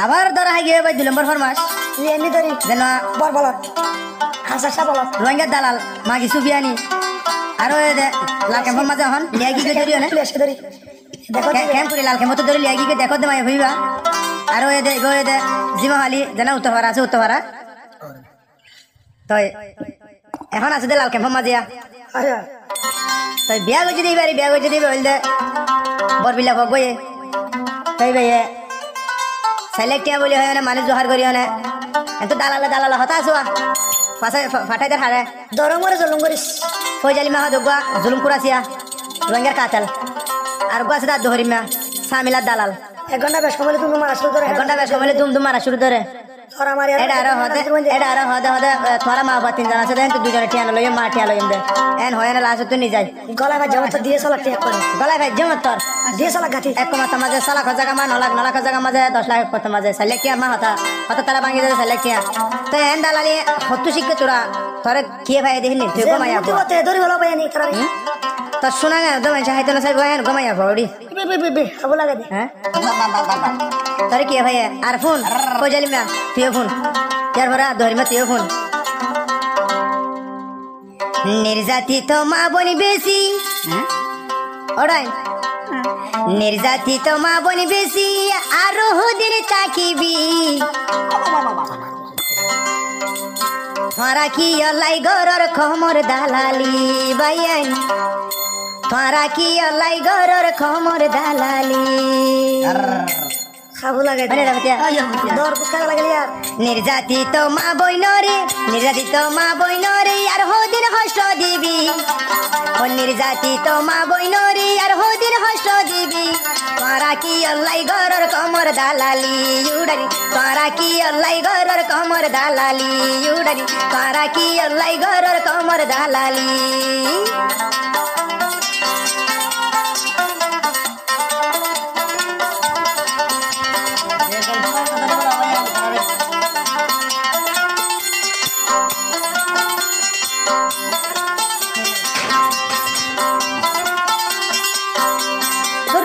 আবার ধরা হাই গিয়ে ভাই 2 নম্বর ফরমাস এমনি ধরি যেন বল বলত হাসা সা বলত রোহিঙ্গার দালাল মাগি সুবিয়ানি আরো লাল ক্যাম্পের মাঝে হন লিয়াগি কে ধরিও না প্লেসে ধরি দেখো ক্যাম্পুরি লাল ক্যাম্প তো ধরে লিয়াগি কে দেখো দে মাই হইবা আরো গো জিমাহালি যেন উত্তরপাড়া আছে উত্তরপাড়া তো এখন আছে দে লাল ক্যাম্পের মাঝিয়া আচ্ছা তো বিয়া গজি দিবারি বিয়া গজি দিবে হইল দে বরবিলা হোক বইয়ে তাই ভাইয়ে সাইলেক্টিয়া বলি হয় না মানুষ জোহার করি না এত দালালা হতা আসুয়া ফাটাই তার হারে দরম করে জলম করিস ফৈজালি মাহ দগুয়া জুলুম কুরাসিয়া রোহিঙ্গার কাতাল আর গো আছে তার দোহরিমা সামিলার দালাল 1 ঘন্টা বেশ কমলে তুমি মারা শুরু করে 1 ঘন্টা বেশ কমলে দুম মারা শুরু করে তোর আমার এটা আরো হদে তোরা মা বাবা 3 জন আছে দেন তো 2 জনে টিয়ানো লইম মা টিয়া লইম দে এন হয় না লাস্ট তো নি যাই গলায় ভাই জমা তো দিয়ে সালা টিয়া করে গলায় ভাই জমত তোর দিয়ে সালা গাতি এক মাথা মাঝে সালা খজাগা মা 9 লাখ খজাগা মাঝে 10 লাখ কত মাঝে সালেকিয়া মা হতা তারা ভাঙি দে সালেকিয়া তো এন দালালি হতু শিখকে তোরা তোরে কিয়ে ভাই দেখিনি তুই গমাইয়া তুই বতে ধরি বলা ভাই নি তোরা তো শোনা গা দমে চাইতো না সাই গোয়েন গমাইয়া বড়ি বে আবু লাগে দে হ্যাঁ তোরে কি ভাই আর ফোন ফৈজালি মা তুই ফোন यार भरा दोहरी मत यो फोन निर्जातित मा बनी बेसी ओडाई निर्जातित मा बनी बेसी आरो दिन ताकिबी थारा की अलाई गरर खमर दालाली बायान थारा की अलाई गरर खमर दालाली খাবো লাগে আরে রামতিয়া দর পুস্কা লাগে यार निर्जातित मा बइनरे यार हो दिन हस्त दिबी ओ निर्जातित मा बइनरे यार हो दिन हस्त दिबी तारा की अल्लाई गरर कमर दालाली उडारी तारा की अल्लाई गरर कमर दालाली उडारी तारा की अल्लाई गरर कमर दालाली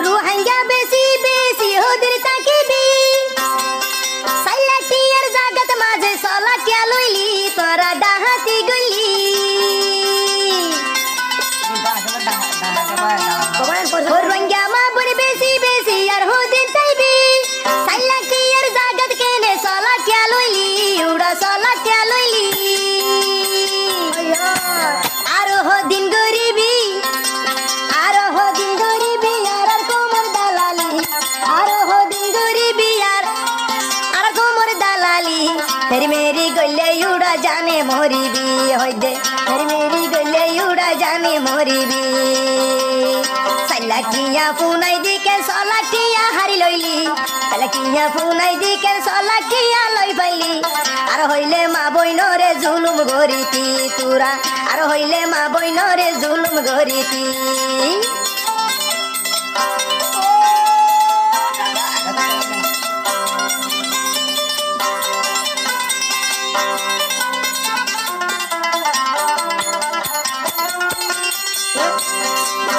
रोहिंग्या बेसी हो दिल ताकिबी साइलाटियर जागत माझे सलाट्या लोइली तोरा डाहाती गइली रोहिंग्या मा बनी बेसी यार हो दिन ताइबी साइलाटियर जागत केने सलाट्या लोइली उडा सलाट्या लोइली आरो हो दिन गरीबी तेरी मेरी गले उड़ा जाने मोरी भी हो दे तेरी मेरी गले उड़ा जाने मोरी भी सलाकिया फुनाई दी के सलाकिया हारी लइली सलाकिया फुनाई दी के सलाकिया लई पाइली आर हइले मा बइनरे जुलुम गरीती तुरा आर हइले मा बइनरे जुलुम गरीती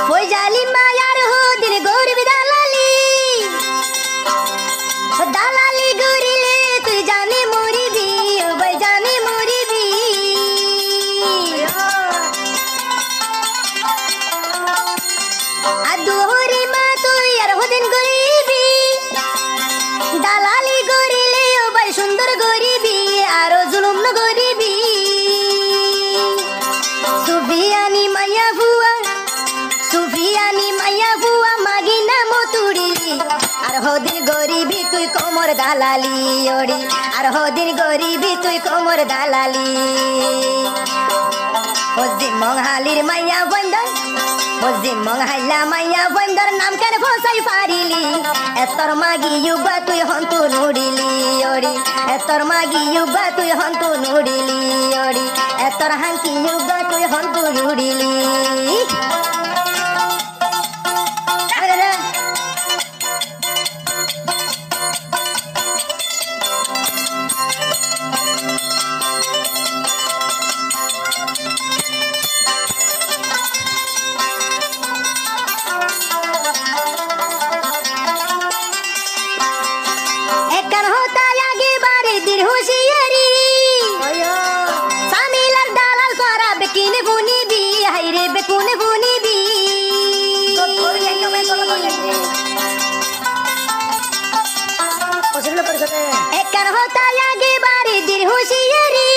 फैजाली मा यार हो दिन गरीब दालाली गोरीले तू जाने मोरी भी भाई जाने मोरी भी दोहरी मा तू यार हो दिन गरीबी दालाली गोरीले भाई सुंदर गरीबी आरो जुलुम न गरीबी सुफियानी माया बुआ मागिना मोतुड़ी आर हो दिन गरीबी तुई कोमर दालाली ओड़ी आर हो दिन गरीबी तुई कोमर दालाली होजी मंगहालीर माया बंदर होजी मंगहाइला माया बंदर नाम केन फसाई फारिली एतर मागी युबा तुई हंतु नुडिली ओड़ी एतर मागी युबा तुई हंतु नुडिली ओड़ी एतर हांकी युबा तुई हंतु नुडिली একান হতায় আগে বাড়ি দিন হুঁশিয়ারি ওইও সামিলার দালাল করা বেকিনে বুনিবি হাইরে বেকুনে বুনিবি তোর ইয়াঙ্গা মে তোলা তোর ইয়াঙ্গে পছন্দ পরিষদে একান হতায় আগে বাড়ি দিন হুঁশিয়ারি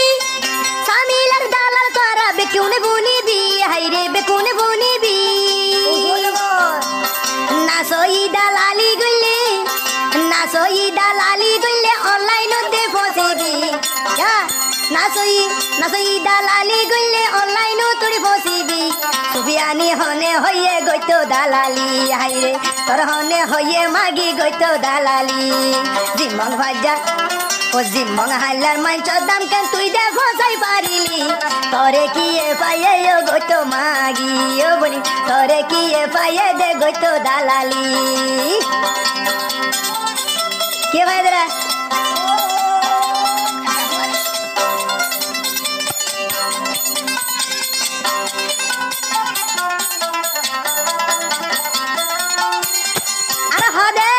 সামিলার দালাল করা বেকুনে বুনিবি হাইরে বেকুনে বুনিবি না সই দালালি গইলে অনলাইনতে ফসিবি না সই দালালি গইলে অনলাইন তোড়ি ফসিবি সুবিয়ানি হনে হইয়ে গইতো দালালি হাইরে তোর হনে হইয়ে মাগি গইতো দালালি জিমন ভাজা ও জিমন হাইলার মাঞ্চর দাম কেন তুই দে ফসাই পারিলি তরে কি এ পাইয়ে গইতো মাগি ও বলি তরে কি এ পাইয়ে দে গইতো দালালি কে ভাই দাদা আরে হদে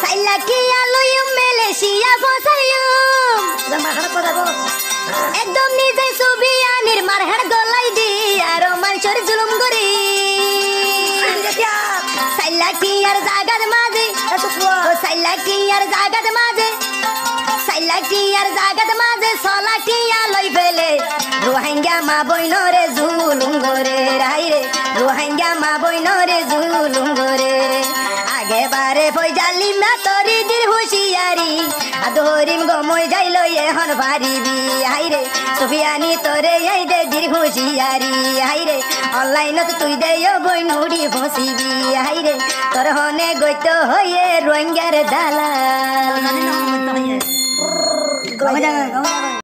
সাইলা কি আলুয়ুম মালয়েশিয়া ফসাইলুম মাখানা কথা গো একদম নিজে সুবিয়ানির মারহেড গলাই দি আর মানুষের জুলুম করি সাইলা কি আর জাগাত মাঝে ও সাইলা কি আর জাগাত মাঝে সলা কি লই ফেলে রোহিঙ্গা মা বইনরে জুলুম করে রাইরে রোহিঙ্গা মা বইনরে জুলুম করে আগে বারে ফয়জালি মা তরি দির হুঁশিয়ারি আদরিম গমই যাইল এখন পারিবি হাইরে সুফিয়ানি তোরে এই দে দির হুঁশিয়ারি হাইরে অনলাইনত তুই দে বই নুড়ি ফসিবি হাইরে তোর হনে গইতো হয়ে রোহিঙ্গার দালাল